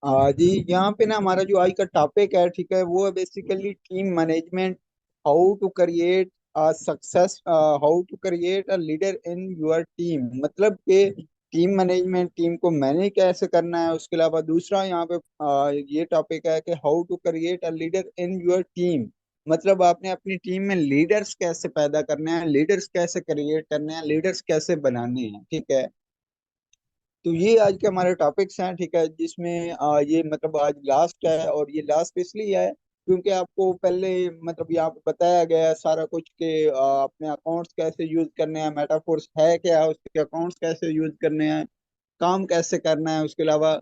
जी, यहाँ पे ना हमारा जो आज का टॉपिक है, ठीक है, वो है basically team management. How to create success, how to create a leader in your team. मतलब कि टीम मैनेजमेंट, टीम को मैनेज कैसे करना है। उसके अलावा दूसरा यहाँ पे ये टॉपिक है कि how to create a leader in your team. मतलब आपने अपनी टीम में लीडर्स कैसे पैदा करने हैं, लीडर्स कैसे क्रिएट करने हैं, लीडर्स कैसे बनाने हैं, ठीक है। तो ये आज के हमारे टॉपिक्स हैं, ठीक है, जिसमें ये मतलब आज लास्ट है, और ये लास्ट इसलिए है क्योंकि आपको पहले मतलब यहाँ पे बताया गया है सारा कुछ कि अपने अकाउंट्स कैसे यूज करने हैं, मेटाफोर्स है क्या, उसके अकाउंट्स कैसे यूज करने हैं, काम कैसे करना है, उसके अलावा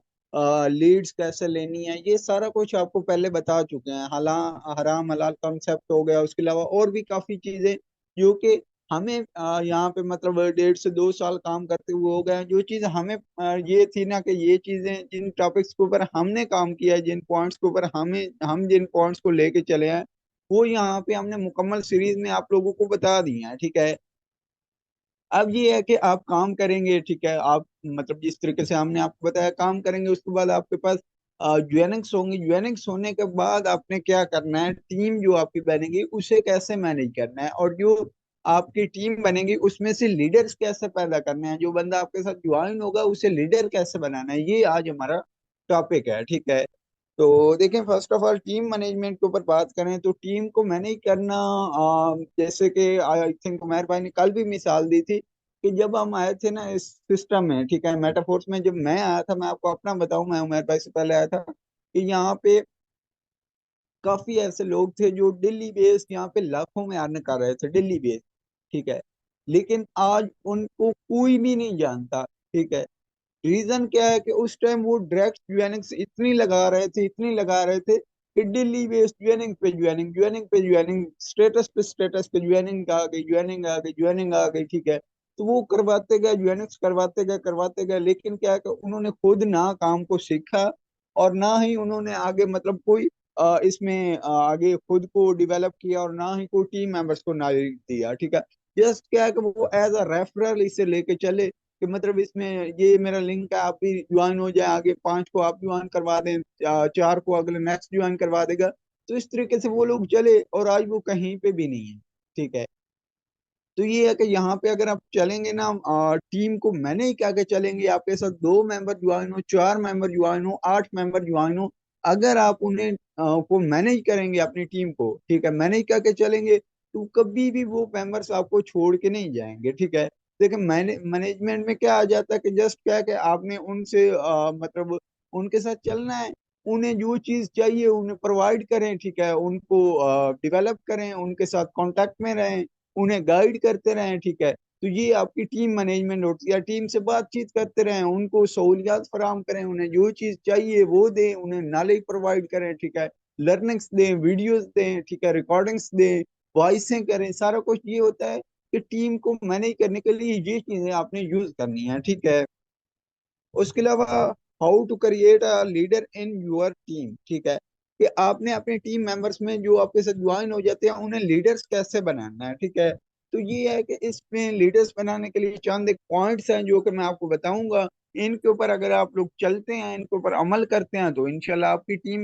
लीड्स कैसे लेनी है, ये सारा कुछ आपको पहले बता चुके हैं। हाला हराम हलाल कॉन्सेप्ट हो गया, उसके अलावा और भी काफी चीजें जो कि हमें यहाँ पे मतलब 1.5 से 2 साल काम करते हुए हो गए हैं। जो चीज हमें ये थी ना कि ये चीजें जिन टॉपिक्स के ऊपर हमने काम किया है, जिन पॉइंट्स के ऊपर हम जिन पॉइंट्स को लेके चले हैं, वो यहाँ पे हमने मुकम्मल सीरीज में आप लोगों को बता दी है, ठीक है। अब ये है कि आप काम करेंगे, ठीक है, आप मतलब जिस तरीके से हमने आपको बताया काम करेंगे, उसके बाद आपके पास ज्वाइनिंग्स होंगी। ज्वाइनिंग्स होने के बाद आपने क्या करना है, टीम जो आपकी बनेगी उसे कैसे मैनेज करना है, और जो आपकी टीम बनेगी उसमें से लीडर्स कैसे पैदा करने हैं, जो बंदा आपके साथ ज्वाइन होगा उसे लीडर कैसे बनाना है, ये आज हमारा टॉपिक है, ठीक है। तो देखें, first of all team management के ऊपर बात करें तो टीम को मैनेज करना, जैसे कि आई थिंक उमर भाई ने कल भी मिसाल दी थी कि जब हम आए थे ना इस सिस्टम में, ठीक है, मेटाफोर्स में जब मैं आया था, मैं आपको अपना बताऊं, मैं उमर भाई से पहले आया था कि यहाँ पे काफी ऐसे लोग थे जो दिल्ली बेस्ड यहाँ पे लाखों में अर्न कर रहे थे, दिल्ली बेस्ड, ठीक है। लेकिन आज उनको कोई भी नहीं जानता, ठीक है। रीजन क्या है कि उस टाइम वो डायरेक्ट ज्वाइनिंग इतनी लगा रहे थे, इतनी लगा रहे थे कि दिल्ली बेस्ड ज्वाइनिंग पे ज्वाइनिंग, ज्वाइनिंग पे ज्वाइनिंग, स्टेटस पे ज्वाइनिंग आ गई, ज्वाइनिंग आ गई, ज्वाइनिंग आ गई, ठीक है। तो वो करवाते गए, ज्वाइनिंग्स करवाते गए, करवाते गए, लेकिन क्या है कि उन्होंने खुद ना काम को सीखा, और ना ही उन्होंने आगे मतलब कोई इसमें आगे खुद को डेवलप किया, और ना ही कोई टीम मेंबर्स को नॉलेज दिया, ठीक है। जस्ट क्या है कि वो एज अ रेफरल इसे लेके चले कि मतलब इसमें ये मेरा लिंक है, आप भी ज्वाइन हो जाए, आगे 5 को आप ज्वाइन करवा दें, 4 को अगले नेक्स्ट ज्वाइन करवा देगा। तो इस तरीके से वो लोग चले, और आज वो कहीं पे भी नहीं है, ठीक है। तो ये है कि यहाँ पे अगर आप चलेंगे ना टीम को मैनेज करके चलेंगे, आपके साथ 2 मेंबर ज्वाइन हो, 4 मेंबर ज्वाइन हो, 8 मेंबर ज्वाइन हो, अगर आप उन्हें को मैनेज करेंगे अपनी टीम को, ठीक है, मैनेज करके चलेंगे, तो कभी भी वो मेंबर्स आपको छोड़ के नहीं जाएंगे, ठीक है। देखिए, मैनेजमेंट में क्या आ जाता है कि जस्ट क्या है कि आपने उनसे मतलब उनके साथ चलना है, उन्हें जो चीज चाहिए उन्हें प्रोवाइड करें, ठीक है, उनको डेवलप करें, उनके साथ कांटेक्ट में रहें, उन्हें गाइड करते रहें, ठीक है। तो ये आपकी टीम मैनेजमेंट होती है। टीम से बातचीत करते रहें, उनको सहूलियात फराहम करें, उन्हें जो चीज चाहिए वो दें, उन्हें नॉलेज प्रोवाइड करें, ठीक है, लर्निंग्स दें, वीडियोस दें, ठीक है, रिकॉर्डिंग्स दें, वॉइसें करें, सारा कुछ ये होता है कि टीम को मैनेज करने के लिए ये चीजें आपने यूज करनी है, ठीक है। उसके अलावा how to create a leader in your team, ठीक है, कि आपने अपने टीम मेंबर्स में जो आपके साथ ज्वाइन हो जाते हैं उन्हें लीडर्स कैसे बनाना है, ठीक है। तो ये है कि इसमें लीडर्स बनाने के लिए चंद एक पॉइंट्स हैं जो कि मैं आपको बताऊंगा। इनके ऊपर अगर आप लोग चलते हैं, इनके ऊपर अमल करते हैं, तो इंशाल्लाह आपकी टीम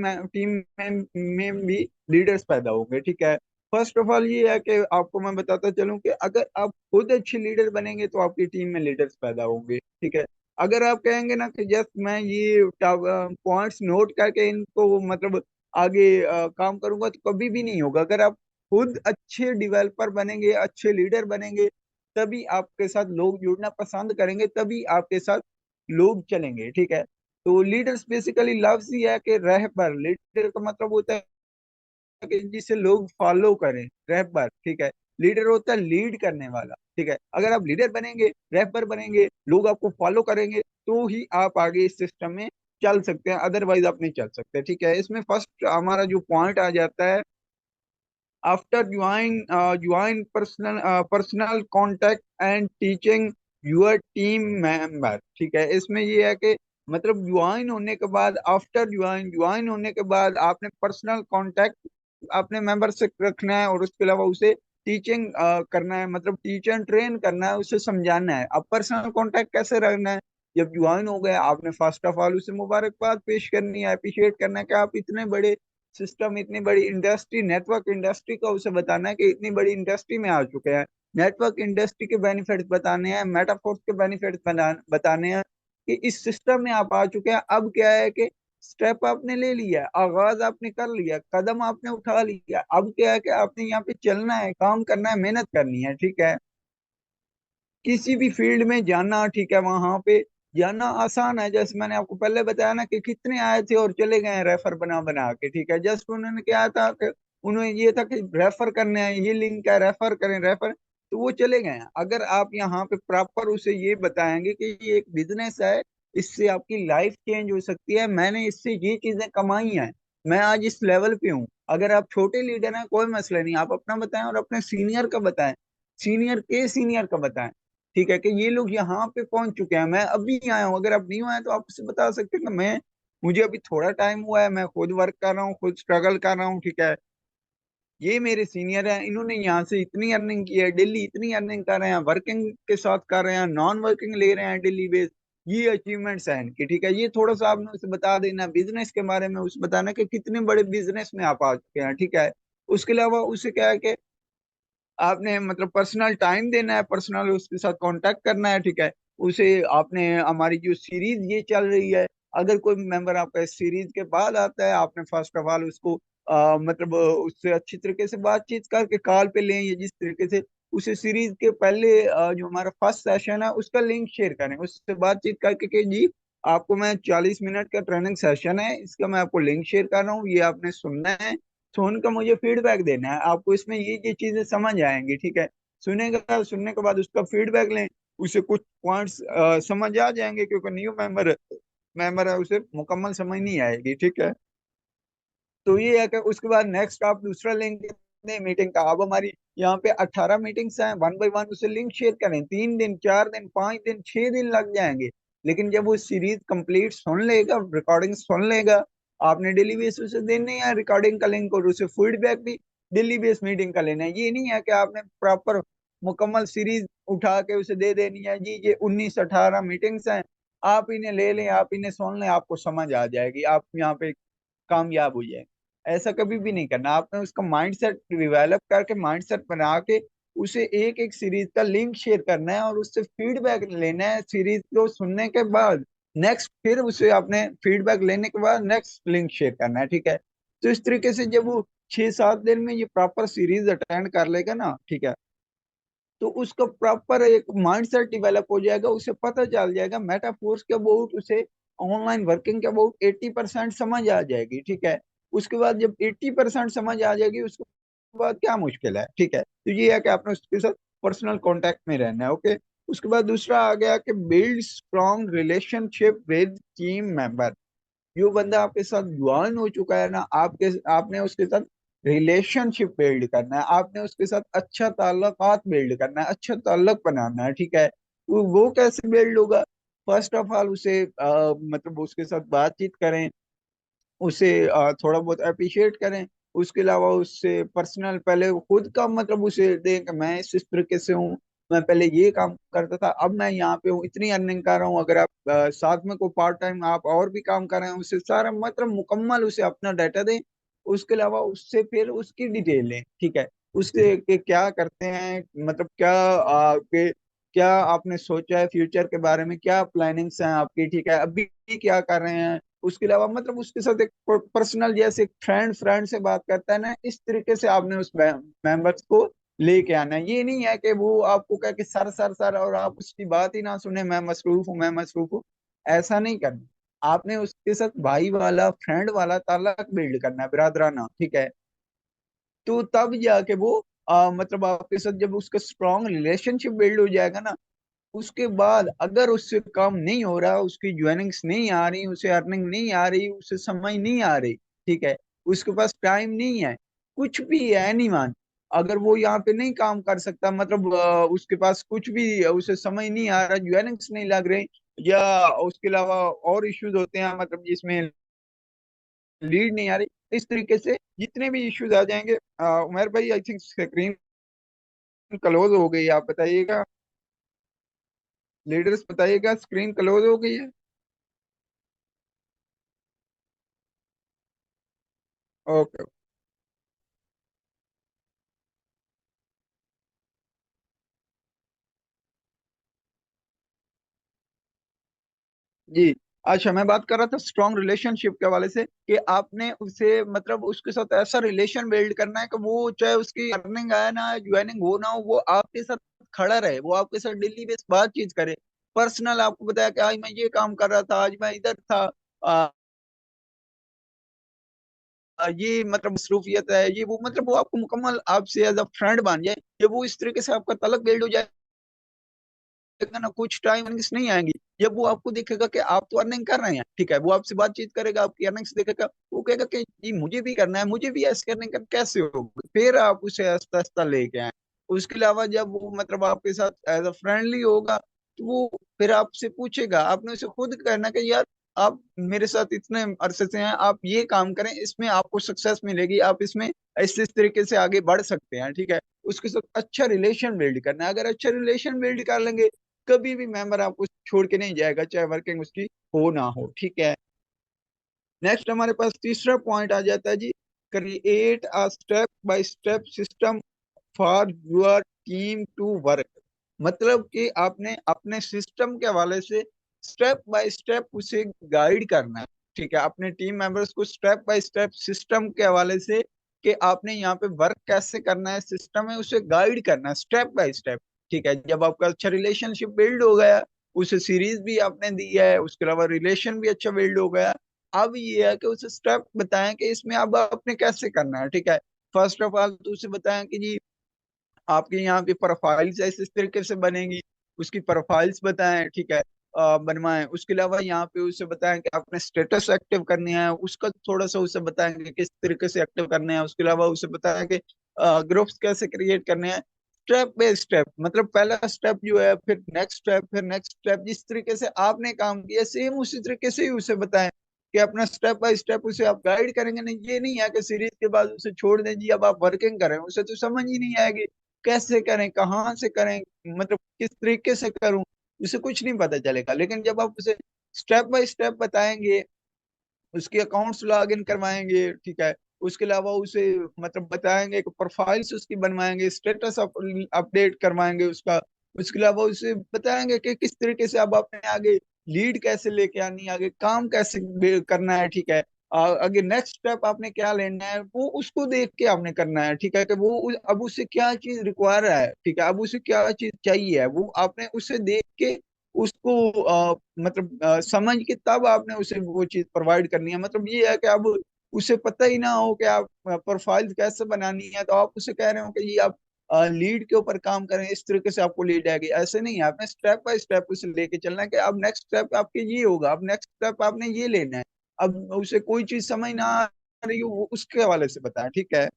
में भी लीडर्स पैदा होंगे, ठीक है। फर्स्ट ऑफ ऑल ये है कि आपको मैं बताता चलूं कि अगर आप खुद अच्छे लीडर बनेंगे तो आपकी टीम में लीडर्स पैदा होंगे, ठीक है। अगर आप कहेंगे ना कि जस्ट मैं ये पॉइंट्स नोट करके इनको मतलब आगे काम करूंगा, तो कभी भी नहीं होगा। अगर आप खुद अच्छे डेवलपर बनेंगे, अच्छे लीडर बनेंगे, तभी आपके साथ लोग जुड़ना पसंद करेंगे, तभी आपके साथ लोग चलेंगे, ठीक है। तो लीडर्स बेसिकली लफ्ज ही है कि रहबर, लीडर का मतलब होता है कि जिसे लोग फॉलो करें, रहबर, ठीक है। लीडर होता है लीड करने वाला, ठीक है। अगर आप लीडर बनेंगे, रहबर बनेंगे, लोग आपको फॉलो करेंगे, तो ही आप आगे इस सिस्टम में चल सकते हैं, अदरवाइज आप नहीं चल सकते, ठीक है। इसमें फर्स्ट हमारा जो पॉइंट आ जाता है, after join personal contact and teaching your team member, ठीक है। इसमें ये है कि मतलब ज्वाइन होने के बाद, आफ्टर ज्वाइन होने के बाद आपने पर्सनल कांटेक्ट अपने मेंबर से रखना है, और उसके अलावा उसे टीचिंग करना है, मतलब टीच एंड ट्रेन करना है, उसे समझाना है। अब पर्सनल कांटेक्ट कैसे रखना है, जब ज्वाइन हो गए, आपने फर्स्ट ऑफ ऑल उसे मुबारकबाद पेश करनी है, अप्रिशिएट करना है कि आप इतने बड़े सिस्टम, इतनी बड़ी इंडस्ट्री, नेटवर्क इंडस्ट्री का उसे बताना है कि इतनी बड़ी इंडस्ट्री में आ चुके हैं, नेटवर्क इंडस्ट्री के बेनिफिट्स बताने हैं, मेटाफोर्स के बेनिफिट्स बताने हैं कि इस सिस्टम में आप आ चुके हैं। अब क्या है कि स्टेप आपने ले लिया है, आगाज आपने कर लिया, कदम आपने उठा लिया, अब क्या है कि आपने यहाँ पे चलना है, काम करना है, मेहनत करनी है, ठीक है। किसी भी फील्ड में जाना, ठीक है, वहां पे जाना आसान है। जैसे मैंने आपको पहले बताया ना कि कितने आए थे और चले गए रेफर बना बना के, ठीक है। जस्ट उन्होंने क्या था कि उन्हें ये था कि रेफर करने हैं, ये लिंक है, रेफर करें, रेफर, तो वो चले गए हैं। अगर आप यहाँ पे प्रॉपर उसे ये बताएंगे कि ये एक बिजनेस है, इससे आपकी लाइफ चेंज हो सकती है, मैंने इससे ये चीजें कमाई हैं, मैं आज इस लेवल पे हूँ। अगर आप छोटे लीडर हैं, कोई मसला नहीं, आप अपना बताएं और अपने सीनियर का बताएं, सीनियर के सीनियर का बताएं, ठीक है, कि ये लोग यहाँ पे पहुंच चुके हैं, मैं अभी आया हूँ। अगर आप नहीं आए तो आप उससे बता सकते हैं कि मैं, मुझे अभी थोड़ा टाइम हुआ है, मैं खुद वर्क कर रहा हूँ, खुद स्ट्रगल कर रहा हूँ, ठीक है। ये मेरे सीनियर हैं, इन्होंने यहाँ से इतनी अर्निंग की है, डेली इतनी अर्निंग कर रहे हैं, वर्किंग के साथ कर रहे हैं, नॉन वर्किंग ले रहे हैं डेली बेस, ये अचीवमेंट्स हैं इनकी, ठीक है। ये थोड़ा सा आपने उसे बता देना, बिजनेस के बारे में उसे बताना कि कितने बड़े बिजनेस में आप आ चुके हैं, ठीक है। उसके अलावा उसे क्या है कि आपने मतलब पर्सनल टाइम देना है, पर्सनल उसके साथ कांटेक्ट करना है, ठीक है। उसे आपने, हमारी जो सीरीज ये चल रही है, अगर कोई मेंबर आपका इस सीरीज के बाद आता है, आपने फर्स्ट ऑफ ऑल उसको मतलब उससे अच्छी तरीके से बातचीत करके कॉल पे लें, या जिस तरीके से उसे सीरीज के पहले जो हमारा फर्स्ट सेशन है उसका लिंक शेयर करें, उससे बातचीत करके कि जी आपको मैं 40 मिनट का ट्रेनिंग सेशन है, इसका मैं आपको लिंक शेयर कर रहा हूँ, ये आपने सुनना है, सुन का मुझे फीडबैक देना है, आपको इसमें ये चीजें समझ आएंगी, ठीक है। सुनेगा, सुनने के बाद उसका फीडबैक लें, उसे कुछ पॉइंट्स समझ आ जाएंगे, क्योंकि न्यू मेंबर मेंबर है, उसे मुकम्मल समझ नहीं आएगी, ठीक है। तो ये है कि उसके बाद नेक्स्ट आप दूसरा लिंक दें मीटिंग का। अब हमारी यहाँ पे 18 मीटिंग्स हैं, वन बाई वन उसे लिंक शेयर करें, 3 दिन, 4 दिन, 5 दिन, 6 दिन लग जाएंगे, लेकिन जब वो सीरीज कंप्लीट सुन लेगा, रिकॉर्डिंग सुन लेगा, आपने डेली बेस उसे देने है रिकॉर्डिंग का लिंक, और उसे फीडबैक भी डेली बेस मीटिंग का लेना है। ये नहीं है कि आपने प्रॉपर मुकम्मल सीरीज उठा के उसे दे देनी है, जी ये 19-18 मीटिंग्स हैं, आप इन्हें ले लें, आप इन्हें सुन लें, आपको समझ आ जाएगी, आप यहाँ पे कामयाब हो जाए। ऐसा कभी भी नहीं करना, आपने उसका माइंडसेट डेवलप करके, माइंडसेट बना के उसे एक एक सीरीज का लिंक शेयर करना है, और उससे फीडबैक लेना है सीरीज को सुनने के बाद। नेक्स्ट फिर उसे आपने फीडबैक लेने के बाद नेक्स्ट लिंक शेयर करना है, ठीक है। तो इस तरीके से जब वो 6-7 दिन में ये प्रॉपर सीरीज अटेंड कर लेगा ना, ठीक है, तो उसका प्रॉपर एक माइंडसेट डेवलप हो जाएगा, उसे पता चल जाएगा मेटाफोर्स के अबाउट, उसे ऑनलाइन वर्किंग के अबाउट 80% समझ आ जाएगी, ठीक है। उसके बाद जब 80% समझ आ जाएगी, उसके बाद क्या मुश्किल है, ठीक है। तो ये है कि आपने उसके साथ पर्सनल कांटेक्ट में रहना है, ओके। उसके बाद दूसरा आ गया कि build strong relationship with team member. जो बंदा आपके साथ ज्वाइन हो चुका है ना, आपके आपने उसके साथ रिलेशनशिप बिल्ड करना है, आपने उसके साथ अच्छा ताल्लुकात बिल्ड करना है, अच्छा ताल्लुक बनाना है, ठीक है। वो कैसे बिल्ड होगा? फर्स्ट ऑफ ऑल उसे मतलब उसके साथ बातचीत करें, उसे थोड़ा बहुत अप्रिशिएट करें। उसके अलावा उससे पर्सनल पहले खुद का मतलब उसे दें कि मैं इस तरीके से हूँ, मैं पहले ये काम करता था, अब मैं यहाँ पे हूँ, इतनी अर्निंग कर रहा हूँ। अगर आप साथ में को पार्ट टाइम आप और भी काम कर रहे हैं, उससे सारा मतलब मुकम्मल उसे अपना डाटा दें। उसके अलावा उससे फिर उसकी डिटेल लें, ठीक है। उससे के क्या करते हैं, मतलब क्या क्या आपने सोचा है फ्यूचर के बारे में, क्या प्लानिंग्स हैं आपकी, ठीक है, अभी क्या कर रहे हैं। उसके अलावा मतलब उसके साथ एक पर्सनल, जैसे फ्रेंड फ्रेंड से बात करता है ना, इस तरीके से आपने उस मेंबर्स को लेके आना है। ये नहीं है कि वो आपको कहे कि सर सर सर और आप उसकी बात ही ना सुने, मैं मसरूफ हूँ, मैं मसरूफ हूँ, ऐसा नहीं करना। आपने उसके साथ भाई वाला, फ्रेंड वाला ताल्लुक बिल्ड करना है, बिरादराना, ठीक है। तो तब जाके वो मतलब आपके साथ जब उसका स्ट्रॉन्ग रिलेशनशिप बिल्ड हो जाएगा ना, उसके बाद अगर उससे काम नहीं हो रहा, उसकी ज्वाइनिंग्स नहीं आ रही, उसे अर्निंग नहीं आ रही, उसे समझ नहीं आ रही, ठीक है, उसके पास टाइम नहीं है, कुछ भी है, नहीं मान, अगर वो यहाँ पे नहीं काम कर सकता, मतलब उसके पास कुछ भी, उसे समझ नहीं आ रहा, ज्वाइनिंग्स नहीं लग रही, या उसके अलावा और इश्यूज होते हैं, मतलब जिसमें लीड नहीं आ रही, इस तरीके से जितने भी इश्यूज आ जाएंगे। उमर भाई, आई थिंक स्क्रीन क्लोज हो गई, आप बताइएगा। लीडर्स बताइएगा, स्क्रीन क्लोज हो गई है? ओके। जी। अच्छा, मैं बात कर रहा था स्ट्रॉन्ग रिलेशनशिप के हवाले से, कि आपने उसे मतलब उसके साथ ऐसा रिलेशन बिल्ड करना है कि वो चाहे उसकी अर्निंग आए ना ज्वाइनिंग हो ना हो, वो आपके साथ खड़ा रहे, वो आपके साथ डेली बेस बातचीत करे। पर्सनल आपको बताया कि आज मैं ये काम कर रहा था, आज मैं इधर था, ये मतलब मसरूफियत है, ये वो, मतलब वो आपको मुकम्मल आपसे एज अ फ्रेंड बन जाए, ये वो इस तरीके से आपका तलक बिल्ड हो जाए ना, कुछ टाइम अर्निंग्स नहीं आएंगी। जब वो आपको देखेगा कि आप तो अर्निंग कर रहे हैं, ठीक है, वो आपसे बातचीत करेगा, आपकी अर्निंग्स देखेगा, वो कहेगा कि जी मुझे भी करना है, मुझे भी ऐसे करने का, कैसे होगा, फिर आप उसे आस्ता आस्ता लेके आए। उसके अलावा जब वो मतलब आपके साथ एज अ फ्रेंडली होगा, तो वो फिर आपसे पूछेगा, आपने उसे खुद कहना कि यार आप मेरे साथ इतने अरसे से हैं, आप ये काम करें, इसमें आपको सक्सेस मिलेगी, आप इसमें इस तरीके से आगे बढ़ सकते हैं, ठीक है। उसके साथ अच्छा रिलेशन बिल्ड करना है। अगर अच्छा रिलेशन बिल्ड कर लेंगे, कभी भी मेंबर आपको छोड़ के नहीं जाएगा, चाहे वर्किंग उसकी हो ना हो, ठीक है। नेक्स्ट हमारे पास तीसरा पॉइंट आ जाता है जी, create a step by step system for your team to work. मतलब कि आपने अपने सिस्टम के हवाले से स्टेप बाय स्टेप उसे गाइड करना है, ठीक है, अपने टीम मेंबर्स को स्टेप बाय स्टेप सिस्टम के हवाले से, कि आपने यहाँ पे वर्क कैसे करना है, सिस्टम है उसे गाइड करना है स्टेप बाय स्टेप, ठीक है। जब आपका अच्छा रिलेशनशिप बिल्ड हो गया, उसे सीरीज भी आपने दी है, उसके अलावा रिलेशन भी अच्छा बिल्ड हो गया, अब ये है कि उसे स्टेप बताएं कि इसमें अब आपने कैसे करना है, ठीक है। फर्स्ट ऑफ ऑल तो उसे बताएं कि जी आपके यहाँ पे प्रोफाइल्स इस तरीके से बनेगी, उसकी प्रोफाइल्स बताएं, ठीक है, बनवाएं। उसके अलावा यहाँ पे उसे बताएं कि आपने स्टेटस एक्टिव करनी है, उसका थोड़ा सा उसे बताएं कि किस तरीके से एक्टिव करने हैं। उसके अलावा उसे बताएं कि ग्रुप्स कैसे क्रिएट करने हैं, स्टेप बाय स्टेप। मतलब पहला स्टेप जो है, फिर नेक्स्ट स्टेप, फिर नेक्स्ट स्टेप, जिस तरीके से आपने काम किया सेम उसी तरीके से ही उसे बताएं, कि अपना स्टेप बाय स्टेप उसे आप गाइड करेंगे। नहीं, ये नहीं है कि सीरीज के बाद उसे छोड़ दें जी अब आप वर्किंग करें, उसे तो समझ ही नहीं आएगी कैसे करें, कहाँ से करें, मतलब किस तरीके से करूं, उसे कुछ नहीं पता चलेगा। लेकिन जब आप उसे स्टेप बाय स्टेप बताएंगे, उसके अकाउंट्स लॉग इन करवाएंगे, ठीक है, उसके अलावा उसे मतलब बताएंगे कि प्रोफाइल्स उसकी बनवाएंगे, स्टेटस अपडेट करवाएंगे उसका। उसके अलावा उसे बताएंगे कि किस तरीके से अब आपने आगे लीड कैसे लेके आनी है, आगे काम कैसे करना है, ठीक है। आगे नेक्स्ट स्टेप आपने क्या लेना है, वो उसको देख के आपने करना है, ठीक है, कि वो अब उसे क्या चीज रिक्वायर है, ठीक है, अब उसे क्या चीज चाहिए है, वो आपने उसे देख के उसको मतलब समझ के तब आपने उसे वो चीज प्रोवाइड करनी है। मतलब ये है कि अब उसे पता ही ना हो कि आप प्रोफाइल कैसे बनानी है, तो आप उसे कह रहे हो कि ये आप लीड के ऊपर काम करें, इस तरीके से आपको लीड आएगी, ऐसे नहीं है। आपने स्टेप बाय स्टेप उसे लेके चलना है, कि अब नेक्स्ट स्टेप आपके ये होगा, अब नेक्स्ट स्टेप आपने ये लेना है। अब उसे कोई चीज समझ ना आ रही हो, वो उसके हवाले से बताएं, ठीक है।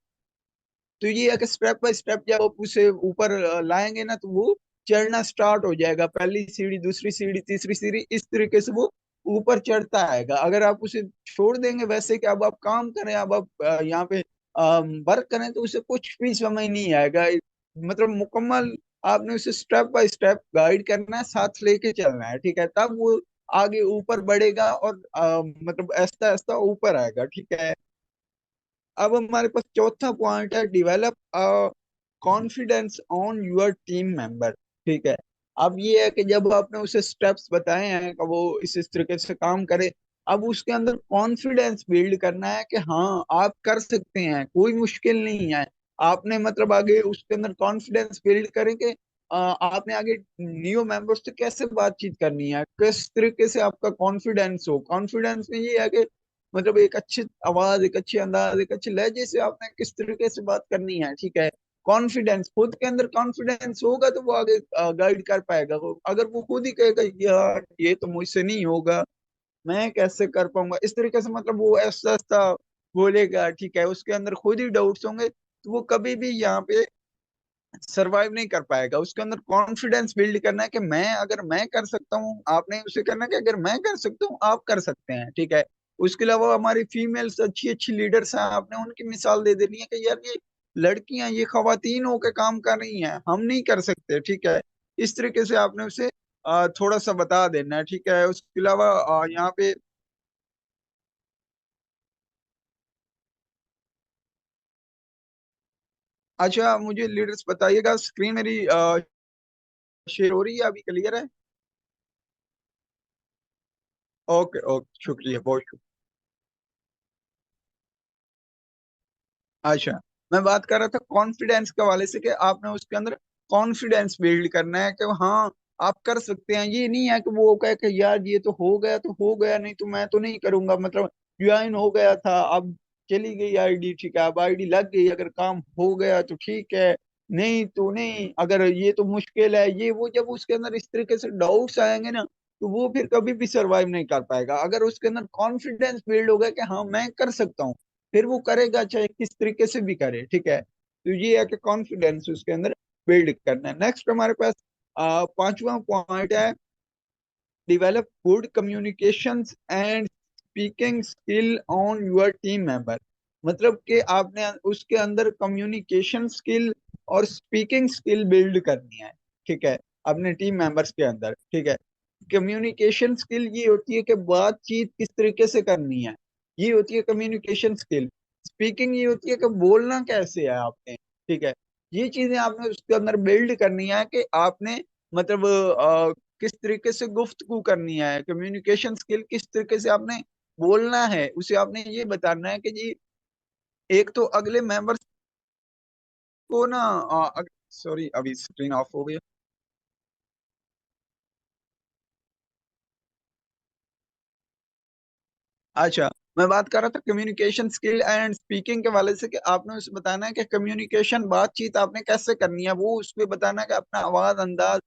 तो ये है कि स्टेप बाय स्टेप जब आप उसे ऊपर लाएंगे ना, तो वो चढ़ना स्टार्ट हो जाएगा, पहली सीढ़ी, दूसरी सीढ़ी, तीसरी सीढ़ी, इस तरीके से वो ऊपर चढ़ता आएगा। अगर आप उसे छोड़ देंगे वैसे कि अब आप काम करें, अब आप यहाँ पे वर्क करें, तो उसे कुछ भी समझ नहीं आएगा। मतलब मुकम्मल आपने उसे स्टेप बाय स्टेप गाइड करना है, साथ लेके चलना है, ठीक है, तब वो आगे ऊपर बढ़ेगा और मतलब ऐसा ऐसा ऊपर आएगा, ठीक है। अब हमारे पास चौथा पॉइंट है, develop confidence on your team member, ठीक है। अब ये है कि जब आपने उसे स्टेप्स बताए हैं कि वो इस तरीके से काम करे, अब उसके अंदर कॉन्फिडेंस बिल्ड करना है कि हाँ आप कर सकते हैं, कोई मुश्किल नहीं है। आपने मतलब आगे उसके अंदर कॉन्फिडेंस बिल्ड करेंगे, आपने आगे न्यू मेंबर्स से कैसे बातचीत करनी है, किस तरीके से आपका कॉन्फिडेंस हो। कॉन्फिडेंस में ये है कि मतलब एक अच्छी आवाज, एक अच्छी अंदाज, एक अच्छे लहजे से आपने किस तरीके से बात करनी है, ठीक है। कॉन्फिडेंस, खुद के अंदर कॉन्फिडेंस होगा तो वो आगे गाइड कर पाएगा। अगर वो खुद ही कहेगा यार ये तो मुझसे नहीं होगा, मैं कैसे कर पाऊंगा, इस तरीके से मतलब वो ऐसा ऐसा बोलेगा, ठीक है, उसके अंदर खुद ही डाउट्स होंगे, तो वो कभी भी यहाँ पे सरवाइव नहीं कर पाएगा। उसके अंदर कॉन्फिडेंस बिल्ड करना है कि मैं, अगर मैं कर सकता हूँ, आपने उसे करना है कि अगर मैं कर सकता हूँ आप कर सकते हैं, ठीक है। उसके अलावा हमारी फीमेल्स अच्छी अच्छी लीडर्स हैं, आपने उनकी मिसाल दे देनी है कि यार ये लड़कियां, ये खवातीन होकर काम कर रही हैं, हम नहीं कर सकते, ठीक है। इस तरीके से आपने उसे थोड़ा सा बता देना, ठीक है। उसके अलावा यहाँ पे अच्छा मुझे लीडर्स बताइएगा, स्क्रीन मेरी शेयर हो रही है अभी, क्लियर है? ओके ओके, शुक्रिया, बहुत शुक्रिया। अच्छा, मैं बात कर रहा था कॉन्फिडेंस के हवाले से कि आपने उसके अंदर कॉन्फिडेंस बिल्ड करना है कि हाँ आप कर सकते हैं। ये नहीं है कि वो कहे कि यार ये तो हो गया, नहीं तो मैं तो नहीं करूंगा। मतलब ज्वाइन हो गया था, अब चली गई आईडी, ठीक है, अब आईडी लग गई, अगर काम हो गया तो ठीक है, नहीं तो नहीं। अगर ये तो मुश्किल है ये वो, जब उसके अंदर इस तरीके से डाउट्स आएंगे ना, तो वो फिर कभी भी सरवाइव नहीं कर पाएगा। अगर उसके अंदर कॉन्फिडेंस बिल्ड होगा कि हाँ मैं कर सकता हूँ, फिर वो करेगा, चाहे किस तरीके से भी करे, ठीक है। तो ये है कि कॉन्फिडेंस उसके अंदर बिल्ड करना है। नेक्स्ट हमारे पास पांचवा पॉइंट है, develop good communications and speaking skill on your team member। मतलब कि आपने उसके अंदर कम्युनिकेशन स्किल और स्पीकिंग स्किल बिल्ड करनी है, ठीक है, अपने टीम मेंबर्स के अंदर, ठीक है। कम्युनिकेशन स्किल ये होती है कि बातचीत किस तरीके से करनी है, ये होती है कम्युनिकेशन स्किल। स्पीकिंग ये होती है कि बोलना कैसे है आपने, ठीक है। ये चीजें आपने उसके अंदर बिल्ड करनी है कि आपने मतलब किस तरीके से गुफ्तगू करनी है, कम्युनिकेशन स्किल किस तरीके से आपने बोलना है, उसे आपने ये बताना है कि जी एक तो अगले मेंबर्स को ना, सॉरी अभी स्क्रीन ऑफ हो गई। अच्छा, मैं बात कर रहा था कम्युनिकेशन स्किल एंड स्पीकिंग के वाले से कि आपने उसे बताना है कि कम्युनिकेशन बातचीत आपने कैसे करनी है, वो उसमें बताना है कि अपना आवाज अंदाज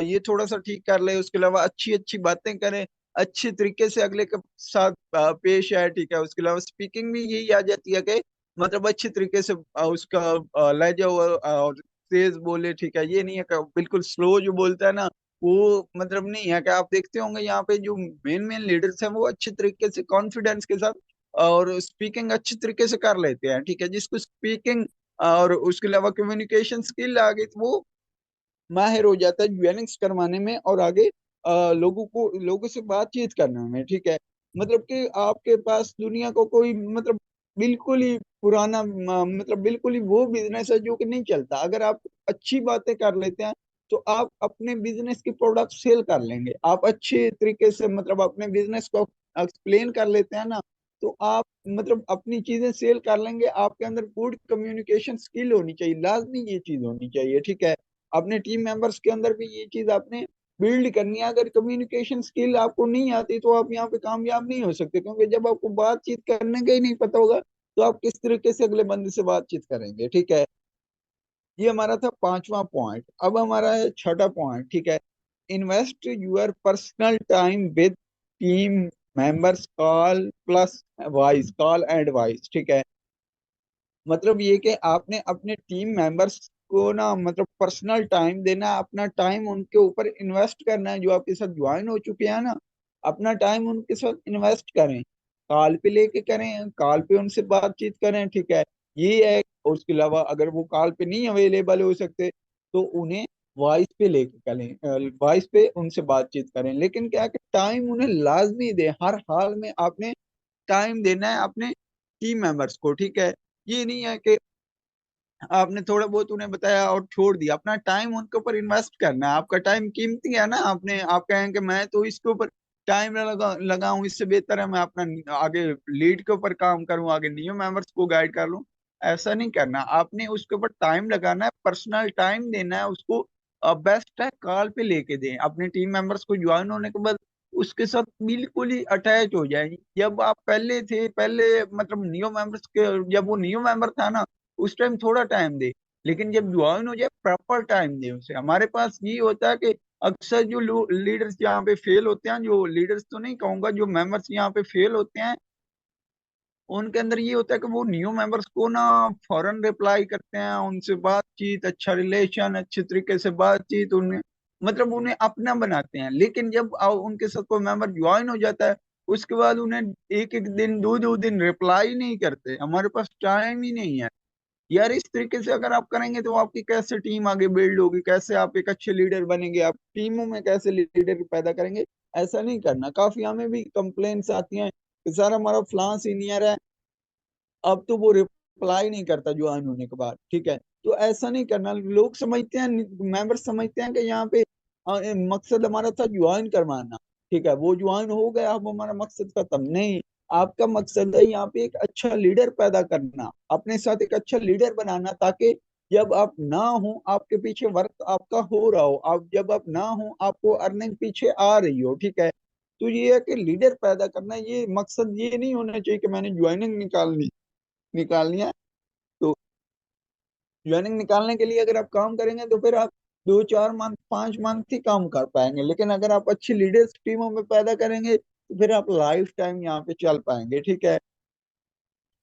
ये थोड़ा सा ठीक कर ले। उसके अलावा अच्छी अच्छी बातें करें, अच्छी तरीके से अगले के साथ पेश आए, ठीक है। उसके अलावा स्पीकिंग भी यही आ जाती है कि मतलब अच्छी तरीके से उसका लहजा और तेज बोले, ठीक है। ये नहीं है कि बिल्कुल स्लो जो बोलता है ना, वो मतलब नहीं है कि आप देखते होंगे यहाँ पे जो मेन मेन लीडर्स हैं वो अच्छे तरीके से कॉन्फिडेंस के साथ और स्पीकिंग अच्छी तरीके से कर लेते हैं, ठीक है। जिसको स्पीकिंग और उसके अलावा कम्युनिकेशन स्किल आ गई, तो वो माहिर हो जाता है ज्वेलिंग्स करवाने में और आगे लोगों से बातचीत करने में, ठीक है। मतलब कि आपके पास दुनिया को कोई मतलब बिल्कुल ही पुराना मतलब बिल्कुल ही वो बिजनेस है जो कि नहीं चलता। अगर आप अच्छी बातें कर लेते हैं तो आप अपने बिजनेस की प्रोडक्ट सेल कर लेंगे। आप अच्छे तरीके से मतलब अपने बिजनेस को एक्सप्लेन कर लेते हैं ना, तो आप मतलब अपनी चीजें सेल कर लेंगे। आपके अंदर गुड कम्युनिकेशन स्किल होनी चाहिए, लाजमी ये चीज होनी चाहिए, ठीक है। अपने टीम मेंबर्स के अंदर भी ये चीज आपने बिल्ड करनी है। अगर कम्युनिकेशन स्किल आपको नहीं आती तो आप यहाँ पे कामयाब नहीं हो सकते, क्योंकि जब आपको बातचीत करने का ही नहीं पता होगा तो आप किस तरीके से अगले बंदे से बातचीत करेंगे, ठीक है। ये हमारा था पांचवा पॉइंट। अब हमारा है छठा पॉइंट, ठीक है। Invest your personal time with team members, call plus voice, call and voice, ठीक है। मतलब ये कि आपने अपने टीम मेंबर्स को ना मतलब पर्सनल टाइम देना, अपना टाइम उनके ऊपर इन्वेस्ट करना है। जो आपके साथ ज्वाइन हो चुके हैं ना, अपना टाइम उनके साथ इन्वेस्ट करें, कॉल पे लेके करें, कॉल पे उनसे बातचीत करें, ठीक है। ये है। और उसके अलावा अगर वो कॉल पे नहीं अवेलेबल हो सकते तो उन्हें वॉइस पे लेके करें, वॉइस पे उनसे बातचीत करें। लेकिन क्या है कि टाइम उन्हें लाजमी दें, हर हाल में आपने टाइम देना है अपने टीम मेंबर्स को, ठीक है। ये नहीं है कि आपने थोड़ा बहुत उन्हें बताया और छोड़ दिया। अपना टाइम उनके ऊपर इन्वेस्ट करना है। आपका टाइम कीमती है ना, आपने आप कहें कि मैं तो इसके ऊपर टाइम लगाऊं, इससे बेहतर है मैं अपना आगे लीड के ऊपर काम करूं, आगे न्यू मेंबर्स को गाइड कर लूं। ऐसा नहीं करना, आपने उसके ऊपर टाइम लगाना है, पर्सनल टाइम देना है उसको। बेस्ट है कॉल पे लेके दें अपने टीम मेंबर्स को, ज्वाइन होने के बाद उसके साथ बिल्कुल ही अटैच हो जाए। जब आप पहले थे, पहले मतलब न्यू मेंबर्स के, जब वो न्यू मेंबर था ना, उस टाइम थोड़ा टाइम दे, लेकिन जब ज्वाइन हो जाए प्रॉपर टाइम दे उसे। हमारे पास ये होता है कि अक्सर जो लीडर्स यहाँ पे फेल होते हैं, जो लीडर्स तो नहीं कहूंगा, जो मेंबर्स यहाँ पे फेल होते हैं, उनके अंदर ये होता है कि वो न्यू मेंबर्स को ना फौरन रिप्लाई करते हैं, उनसे बातचीत, अच्छा रिलेशन, अच्छे तरीके से बातचीत, उन्हें मतलब उन्हें अपना बनाते हैं। लेकिन जब उनके साथ कोई मेंबर ज्वाइन हो जाता है, उसके बाद उन्हें एक एक दिन, दो दो दिन रिप्लाई नहीं करते, हमारे पास टाइम ही नहीं है। यार इस तरीके से अगर आप करेंगे तो आपकी कैसे टीम आगे बिल्ड होगी, कैसे आप एक अच्छे लीडर बनेंगे, आप टीमों में कैसे लीडर पैदा करेंगे। ऐसा नहीं करना। काफी हमें भी कंप्लेंट्स आती हैं कि सर हमारा फलां सीनियर है, अब तो वो रिप्लाई नहीं करता ज्वाइन होने के बाद, ठीक है। तो ऐसा नहीं करना। लोग समझते हैं, मेंबर समझते हैं कि यहाँ पे मकसद हमारा था ज्वाइन करवाना, ठीक है, वो ज्वाइन हो गया, अब हमारा मकसद खत्म नहीं। आपका मकसद है यहाँ पे एक अच्छा लीडर पैदा करना, अपने साथ एक अच्छा लीडर बनाना, ताकि जब आप ना हो आपके पीछे वर्क आपका हो रहा हो, आप जब आप ना हो आपको अर्निंग पीछे आ रही हो, ठीक है। तो ये है कि लीडर पैदा करना, ये मकसद ये नहीं होना चाहिए कि मैंने ज्वाइनिंग निकालनी है। तो ज्वाइनिंग निकालने के लिए अगर आप काम करेंगे तो फिर आप 2 4 मंथ 5 मंथ ही काम कर पाएंगे, लेकिन अगर आप अच्छी लीडर्स टीमों में पैदा करेंगे तो फिर आप लाइफ टाइम यहाँ पे चल पाएंगे, ठीक है।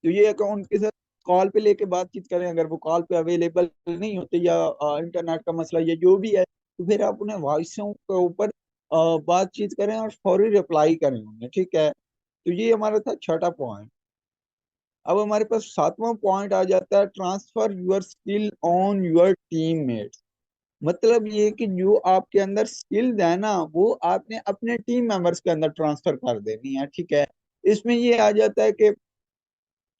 तो ये है कि उनके साथ कॉल पे लेके बातचीत करें, अगर वो कॉल पे अवेलेबल नहीं होते या इंटरनेट का मसला या जो भी है, तो फिर आप उन्हें वॉइसों के ऊपर बातचीत करें और फौरी रिप्लाई करें उन्हें, ठीक है। तो ये हमारा था छठा पॉइंट। अब हमारे पास सातवां पॉइंट आ जाता है, transfer your skill on your teammates. मतलब ये कि जो आपके अंदर स्किल्स है ना, वो आपने अपने टीम मेंबर्स के अंदर ट्रांसफर कर देनी है, ठीक है। इसमें ये आ जाता है कि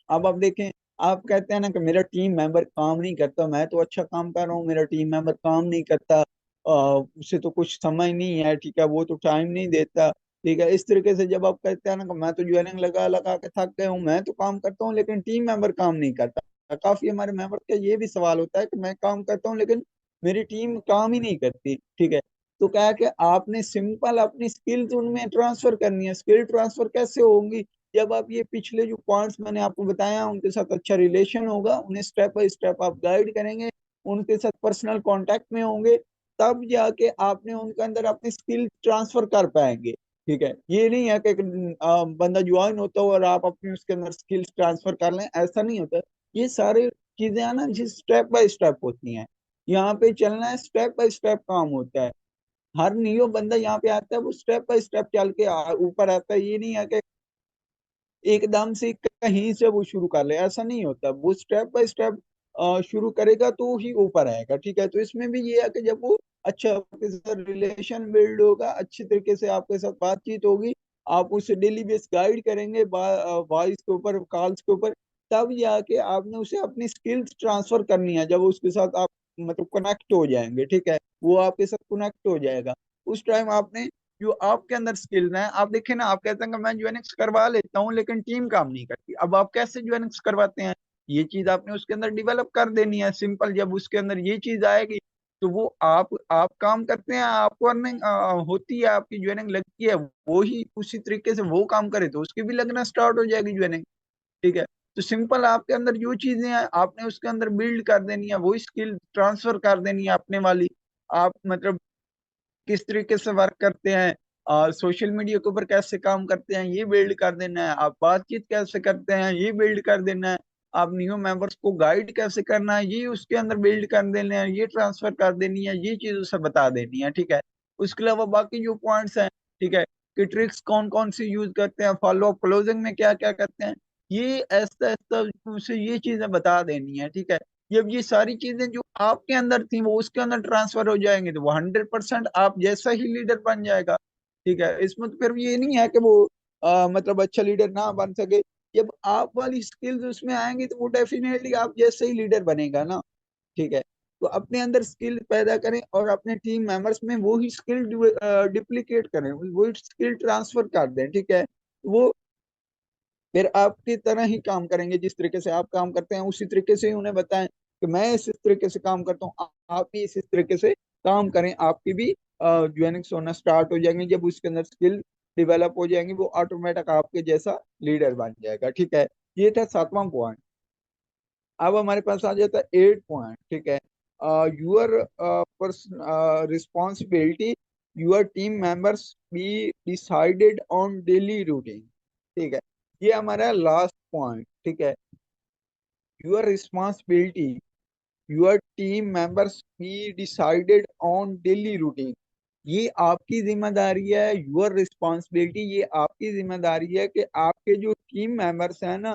अब आप देखें, आप कहते हैं ना कि मेरा टीम मेंबर काम नहीं करता, मैं तो अच्छा काम कर रहा हूँ, मेरा टीम मेंबर काम नहीं करता, उसे तो कुछ समझ नहीं है, ठीक है, वो तो टाइम नहीं देता, ठीक है। इस तरीके से जब आप कहते हैं ना कि मैं तो ज्वाइनिंग लगा लगा के थक गया हूँ, मैं तो काम करता हूँ लेकिन टीम मेंबर काम नहीं करता। काफी हमारे मेंबर का ये भी सवाल होता है कि मैं काम करता हूँ लेकिन मेरी टीम काम ही नहीं करती, ठीक है। तो क्या है कि आपने सिंपल अपनी स्किल्स उनमें ट्रांसफर करनी है। स्किल ट्रांसफर कैसे होंगी? जब आप ये पिछले जो पॉइंट्स मैंने आपको बताया उनके साथ अच्छा रिलेशन होगा, उन्हें स्टेप बाय स्टेप आप गाइड करेंगे, उनके साथ पर्सनल कांटेक्ट में होंगे, तब जाके आपने उनके अंदर अपनी स्किल ट्रांसफर कर पाएंगे, ठीक है। ये नहीं है कि बंदा ज्वाइन होता हो और आप अपनी उसके अंदर स्किल्स ट्रांसफर कर लें, ऐसा नहीं होता। ये सारी चीजें है ना जिस स्टेप बाय स्टेप होती हैं, यहाँ पे चलना है, स्टेप बाय स्टेप काम होता है। हर न्यू बंदा यहाँ पे आता है वो स्टेप बाय स्टेप चल के ऊपर आता है। ये नहीं है कि एकदम से कहीं से वो शुरू कर ले, ऐसा नहीं होता। वो स्टेप बाय स्टेप शुरू करेगा तो ही ऊपर आएगा, ठीक है। तो इसमें भी ये है कि जब वो अच्छा आपके साथ रिलेशन बिल्ड होगा, अच्छी तरीके से आपके साथ बातचीत होगी, आप उसे डेली बेस गाइड करेंगे वॉइस के ऊपर, कॉल्स के ऊपर, तब जाके आपने उसे अपनी स्किल्स ट्रांसफर करनी है। जब उसके साथ आप मतलब कनेक्ट हो जाएंगे, ठीक है, वो आपके साथ कनेक्ट हो जाएगा, उस टाइम आपने जो आपके अंदर स्किल्स हैं, आप देखें ना, आप कहते हैं कि मैं यूएनएक्स करवा लेता हूँ लेकिन टीम काम नहीं करती। अब आप कैसे यूएनएक्स करवाते हैं? ये चीज आपने उसके अंदर डेवलप कर देनी है, सिंपल। जब उसके अंदर ये चीज आएगी तो वो आप काम करते हैं, आपको अर्निंग होती है, आपकी ज्वाइनिंग लगती है, वो ही उसी तरीके से वो काम करे तो उसकी भी लगना स्टार्ट हो जाएगी ज्वाइनिंग, ठीक है। तो सिंपल आपके अंदर जो चीजें हैं आपने उसके अंदर बिल्ड कर देनी है, वो स्किल ट्रांसफर कर देनी है अपने वाली। आप मतलब किस तरीके से वर्क करते हैं, सोशल मीडिया के ऊपर कैसे काम करते हैं, ये बिल्ड कर देना है। आप बातचीत कैसे करते हैं, ये बिल्ड कर देना है। आप न्यू मेंबर्स को गाइड कैसे करना है, ये उसके अंदर बिल्ड कर देना है, ये ट्रांसफर कर देनी है, ये चीज उसे बता देनी है, ठीक है। उसके अलावा बाकी जो पॉइंट्स हैं, ठीक है, कि ट्रिक्स कौन कौन सी यूज करते हैं, फॉलो अप क्लोजिंग में क्या क्या करते हैं, ये ऐसा ऐसा उसे ये चीजें बता देनी है, ठीक है। जब ये सारी चीजें जो आपके अंदर थी वो उसके अंदर ट्रांसफर हो जाएंगे तो वो 100% आप जैसा ही लीडर बन जाएगा, ठीक है। इसमें तो फिर ये नहीं है कि वो मतलब अच्छा लीडर ना बन सके। जब आप वाली स्किल्स उसमें आएंगी तो वो डेफिनेटली आप जैसे ही लीडर बनेगा ना, ठीक है। तो अपने अंदर स्किल पैदा करें और अपने टीम मेंबर्स में वो ही स्किल डिप्लीकेट करें, वो स्किल ट्रांसफर कर दें, ठीक है। वो फिर आपकी तरह ही काम करेंगे, जिस तरीके से आप काम करते हैं उसी तरीके से ही उन्हें बताएं कि मैं इस तरीके से काम करता हूँ, आप भी इस तरीके से काम करें, आपकी भी ज्वाइनिंग्स होना स्टार्ट हो जाएंगे। जब उसके अंदर स्किल डेवलप हो जाएंगी वो ऑटोमेटिक आपके जैसा लीडर बन जाएगा, ठीक है। ये था सातवां पॉइंट। अब हमारे पास आ जाता है 8 पॉइंट, ठीक है। Your responsibility your team members be decided on daily routine, ठीक है। ये हमारा लास्ट पॉइंट, ठीक है। Your responsibility your team members be decided on daily routine. ये आपकी जिम्मेदारी है, योर रिस्पॉन्सिबिलिटी, ये आपकी जिम्मेदारी है कि आपके जो टीम मेंबर्स हैं ना,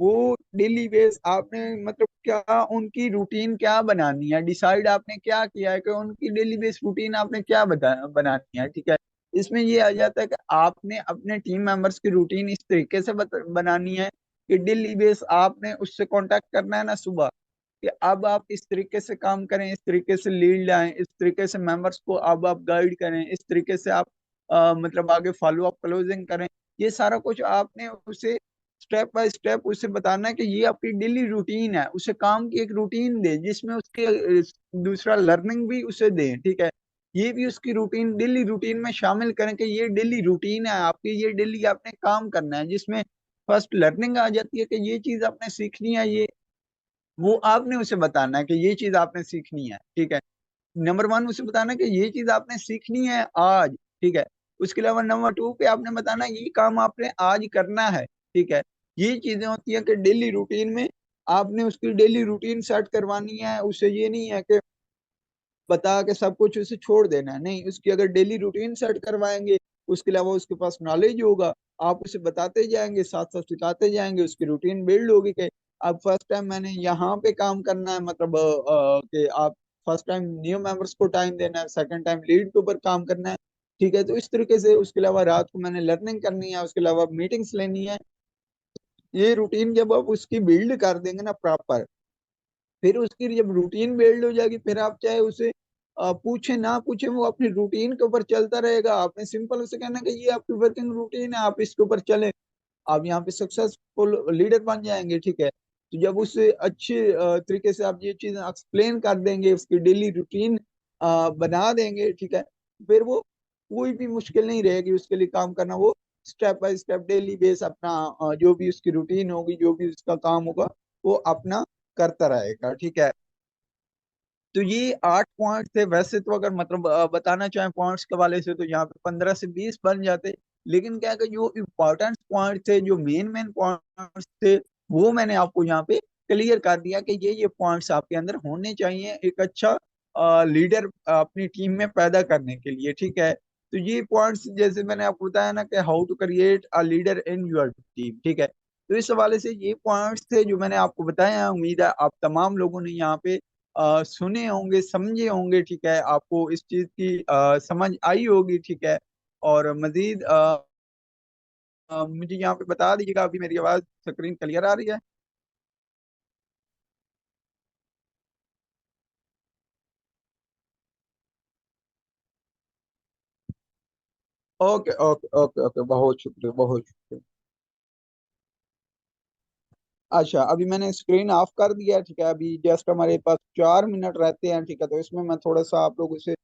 वो डेली बेस आपने मतलब क्या उनकी रूटीन क्या बनानी है, डिसाइड आपने क्या किया है कि उनकी डेली बेस रूटीन आपने क्या बनानी है, ठीक है। इसमें ये आ जाता है कि आपने अपने टीम मेंबर्स की रूटीन इस तरीके से बनानी है कि डेली बेस आपने उससे कांटेक्ट करना है ना सुबह, कि अब आप इस तरीके से काम करें, इस तरीके से लीड लाएं, इस तरीके से मेंबर्स को अब आप गाइड करें, इस तरीके से आप मतलब आगे फॉलो अप क्लोजिंग करें। ये सारा कुछ आपने उसे स्टेप बाय स्टेप उसे बताना है कि ये आपकी डेली रूटीन है, उसे काम की एक रूटीन दे जिसमें उसके दूसरा लर्निंग भी उसे दे, ठीक है। ये भी उसकी रूटीन डेली रूटीन में शामिल करें कि ये डेली रूटीन है आपकी, ये डेली आपने काम करना है, जिसमें फर्स्ट लर्निंग आ जाती है कि ये चीज आपने सीखनी है, ये वो आपने उसे बताना है कि ये चीज आपने सीखनी है, ठीक है। नंबर वन उसे बताना है कि ये चीज आपने सीखनी है आज, ठीक है। उसके अलावा नंबर टू पे आपने बताना है ये काम आपने आज करना है, ठीक है। ये चीजें होती हैं कि डेली रूटीन में आपने उसकी डेली रूटीन सेट करवानी है, उसे ये नहीं है कि बता के सब कुछ उसे छोड़ देना है, नहीं, उसकी अगर डेली रूटीन सेट करवाएंगे, उसके अलावा उसके पास नॉलेज होगा, आप उसे बताते जाएंगे, साथ साथ सिखाते जाएंगे, उसकी रूटीन बिल्ड होगी कि अब फर्स्ट टाइम मैंने यहाँ पे काम करना है, मतलब कि आप फर्स्ट टाइम न्यू मेंबर्स को टाइम देना है, सेकंड टाइम लीड के ऊपर काम करना है, ठीक है। तो इस तरीके से उसके अलावा रात को मैंने लर्निंग करनी है, उसके अलावा मीटिंग्स लेनी है। ये रूटीन जब आप उसकी बिल्ड कर देंगे ना प्रॉपर, फिर उसकी जब रूटीन बिल्ड हो जाएगी, फिर आप चाहे उसे पूछे ना पूछे, वो अपनी रूटीन के ऊपर चलता रहेगा। आपने सिंपल उसे कहना कि ये आपकी वर्किंग रूटीन है, आप इसके ऊपर चले, आप यहाँ पे सक्सेसफुल लीडर बन जाएंगे, ठीक है। तो जब उसे अच्छे तरीके से आप ये चीज एक्सप्लेन कर देंगे, उसकी डेली रूटीन बना देंगे, ठीक है, फिर वो कोई भी मुश्किल नहीं रहेगी उसके लिए काम करना। वो step by step daily base अपना जो भी उसकी रूटीन होगी, जो भी उसका काम होगा, वो अपना करता रहेगा, ठीक है। तो ये 8 पॉइंट थे। वैसे तो अगर मतलब बताना चाहें पॉइंट्स के वाले से तो यहाँ पे 15 से 20 बन जाते, लेकिन क्या है कि जो इम्पोर्टेंट पॉइंट थे, जो मेन मेन पॉइंट्स थे, वो मैंने आपको यहाँ पे क्लियर कर दिया कि ये पॉइंट्स आपके अंदर होने चाहिए एक अच्छा लीडर अपनी टीम में पैदा करने के लिए, ठीक है। तो ये पॉइंट्स जैसे मैंने आपको बताया ना कि how to create a leader in your team, ठीक है। तो इस हवाले से ये पॉइंट्स थे जो मैंने आपको बताया। उम्मीद है आप तमाम लोगों ने यहाँ पे सुने होंगे, समझे होंगे, ठीक है, आपको इस चीज की समझ आई होगी, ठीक है। और मजीद मुझे यहाँ पे बता दीजिएगा, अभी मेरी आवाज स्क्रीन क्लियर आ रही है? ओके ओके ओके ओके, बहुत शुक्रिया, बहुत शुक्रिया। अच्छा, अभी मैंने स्क्रीन ऑफ कर दिया है, ठीक है। अभी जस्ट हमारे पास 4 मिनट रहते हैं, ठीक है। तो इसमें मैं थोड़ा सा आप लोगों से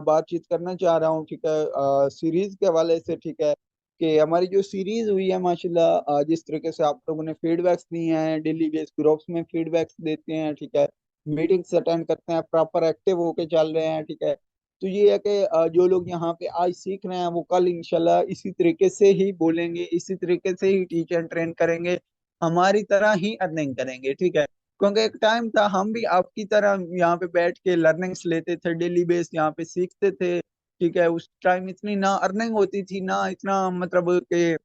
बातचीत करना चाह रहा हूँ, ठीक है, सीरीज के हवाले से, ठीक है। कि हमारी जो सीरीज हुई है माशाल्लाह, जिस तरीके से आप लोगों ने फीडबैक्स दिए हैं, डेली बेस ग्रुप्स में फीडबैक्स देते हैं, ठीक है, मीटिंग्स अटेंड करते हैं, प्रॉपर एक्टिव होके चल रहे हैं, ठीक है। तो ये है कि जो लोग यहाँ पे आज सीख रहे हैं, वो कल इंशाल्लाह इसी तरीके से ही बोलेंगे, इसी तरीके से ही टीच एंड ट्रेन करेंगे, हमारी तरह ही अर्निंग करेंगे, ठीक है। क्योंकि एक टाइम था हम भी आपकी तरह यहाँ पे बैठ के लर्निंग्स लेते थे, डेली बेस यहाँ पे सीखते थे, ठीक है। उस टाइम इतनी ना अर्निंग होती थी, ना इतना मतलब के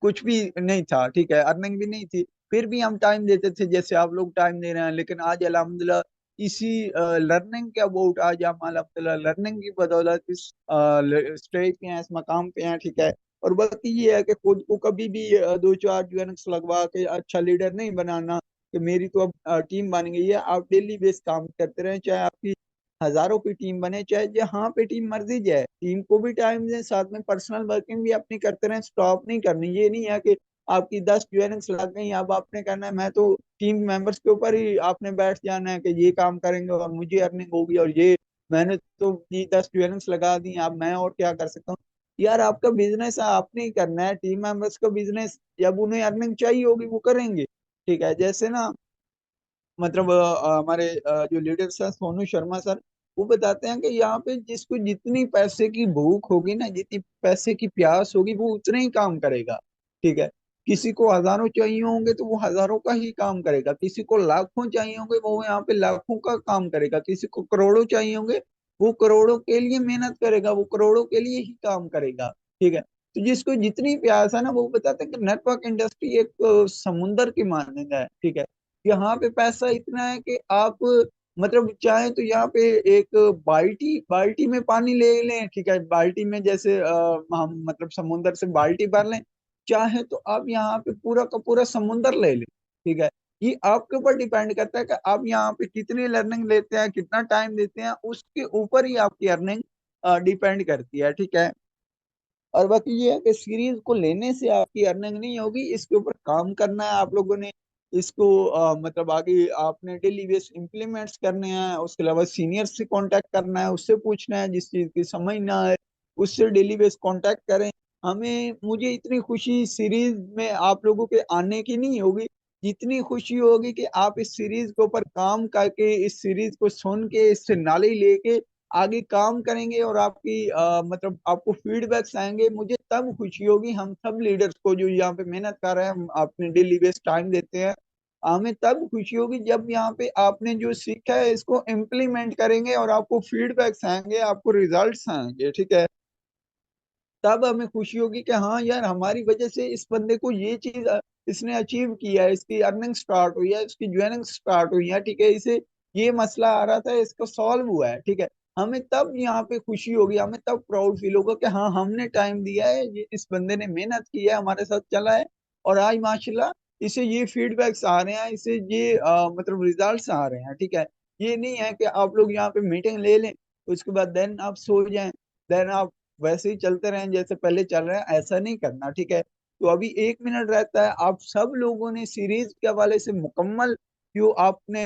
कुछ भी नहीं था, ठीक है, अर्निंग भी नहीं थी, फिर भी हम टाइम देते थे जैसे आप लोग टाइम दे रहे हैं। लेकिन आज अल्हम्दुलिल्लाह इसी लर्निंग के अबाउट आज हम अल्हम्दुलिल्लाह लर्निंग की बदौलत इस स्टेज पे हैं, इस मकाम पे हैं, ठीक है। और बाकी ये है कि खुद को कभी भी दो चार यूएनएक्स लगवा के अच्छा लीडर नहीं बनाना कि मेरी तो अब टीम बन गई है। आप डेली बेस काम करते रहें, चाहे आपकी हजारों की टीम बने, चाहे जहाँ पे टीम मर्जी जाए, टीम को भी टाइम दें, साथ में पर्सनल वर्किंग भी अपनी करते रहें, स्टॉप नहीं करनी। ये नहीं है कि आपकी 10 ज्वाइनिंग्स लग गई, अब आपने करना है मैं तो टीम मेंबर्स के ऊपर ही आपने बैठ जाना है कि ये काम करेंगे और मुझे अर्निंग होगी, और ये मैंने तो ये 10 ज्वाइनिंग्स लगा दी, अब मैं और क्या कर सकता हूँ। यार आपका बिजनेस है, आपने ही करना है, टीम मेंबर्स का बिजनेस, जब उन्हें अर्निंग चाहिए होगी वो करेंगे, ठीक है। जैसे ना मतलब हमारे जो leader sir Sonu Sharma sir, वो बताते हैं कि यहाँ पे जिसको जितनी पैसे की भूख होगी ना, जितनी पैसे की प्यास होगी, वो उतने ही काम करेगा, ठीक है। किसी को हजारों चाहिए होंगे तो वो हजारों का ही काम करेगा, किसी को लाखों चाहिए होंगे वो यहाँ पे लाखों का काम करेगा, किसी को करोड़ों चाहिए होंगे वो करोड़ों के लिए मेहनत करेगा, वो करोड़ों के लिए ही काम करेगा, ठीक है। तो जिसको जितनी प्यास है ना, वो बताते हैं कि नेटवर्क इंडस्ट्री एक समुंदर की मानंद है, ठीक है। यहाँ पे पैसा इतना है कि आप मतलब चाहे तो यहाँ पे एक बाल्टी बाल्टी में पानी ले लें, ठीक है, बाल्टी में जैसे हम मतलब समुंदर से बाल्टी भर लें, चाहे तो आप यहाँ पे पूरा का पूरा समुंदर ले लें, ठीक है। ये आपके ऊपर डिपेंड करता है कि आप यहाँ पे कितनी लर्निंग लेते हैं, कितना टाइम देते हैं, उसके ऊपर ही आपकी अर्निंग डिपेंड करती है, ठीक है। और बाकी ये है कि सीरीज को लेने से आपकी अर्निंग नहीं होगी, इसके ऊपर काम करना है आप लोगों ने। इसको मतलब आगे आपने डेली बेस इम्प्लीमेंट्स करने हैं, उसके अलावा सीनियर से कांटेक्ट करना है, उससे पूछना है, जिस चीज की समझ ना है उससे डेली बेस कांटेक्ट करें। मुझे इतनी खुशी सीरीज में आप लोगों के आने की नहीं होगी, जितनी खुशी होगी कि आप इस सीरीज के ऊपर काम करके, इस सीरीज को सुन के, इससे नॉलेज लेके आगे काम करेंगे, और आपकी मतलब आपको फीडबैक्स आएंगे, मुझे तब खुशी होगी। हम सब लीडर्स को जो यहाँ पे मेहनत कर रहे हैं, हम अपने डेली बेस टाइम देते हैं, हमें तब खुशी होगी जब यहाँ पे आपने जो सीखा है इसको इम्प्लीमेंट करेंगे और आपको फीडबैक्स आएंगे, आपको रिजल्ट्स आएंगे, ठीक है। तब हमें खुशी होगी कि हाँ यार, हमारी वजह से इस बंदे को ये चीज इसने अचीव किया है, इसकी अर्निंग स्टार्ट हुई है, इसकी ज्वाइनिंग स्टार्ट हुई है, ठीक है, इसे ये मसला आ रहा था, इसका सॉल्व हुआ है, ठीक है। हमें तब यहाँ पे खुशी होगी, हमें तब प्राउड फील होगा कि हाँ, हमने टाइम दिया है, ये इस बंदे ने मेहनत की है, हमारे साथ चला है, और आज माशाल्लाह इसे ये फीडबैक्स आ रहे हैं, इसे ये मतलब रिजल्ट्स आ रहे हैं, ठीक है। ये नहीं है कि आप लोग यहाँ पे मीटिंग ले लें, उसके बाद देन आप सो जाएं, देन आप वैसे ही चलते रहें जैसे पहले चल रहे हैं, ऐसा नहीं करना, ठीक है। तो अभी 1 मिनट रहता है, आप सब लोगों ने सीरीज के हवाले से मुकम्मल जो आपने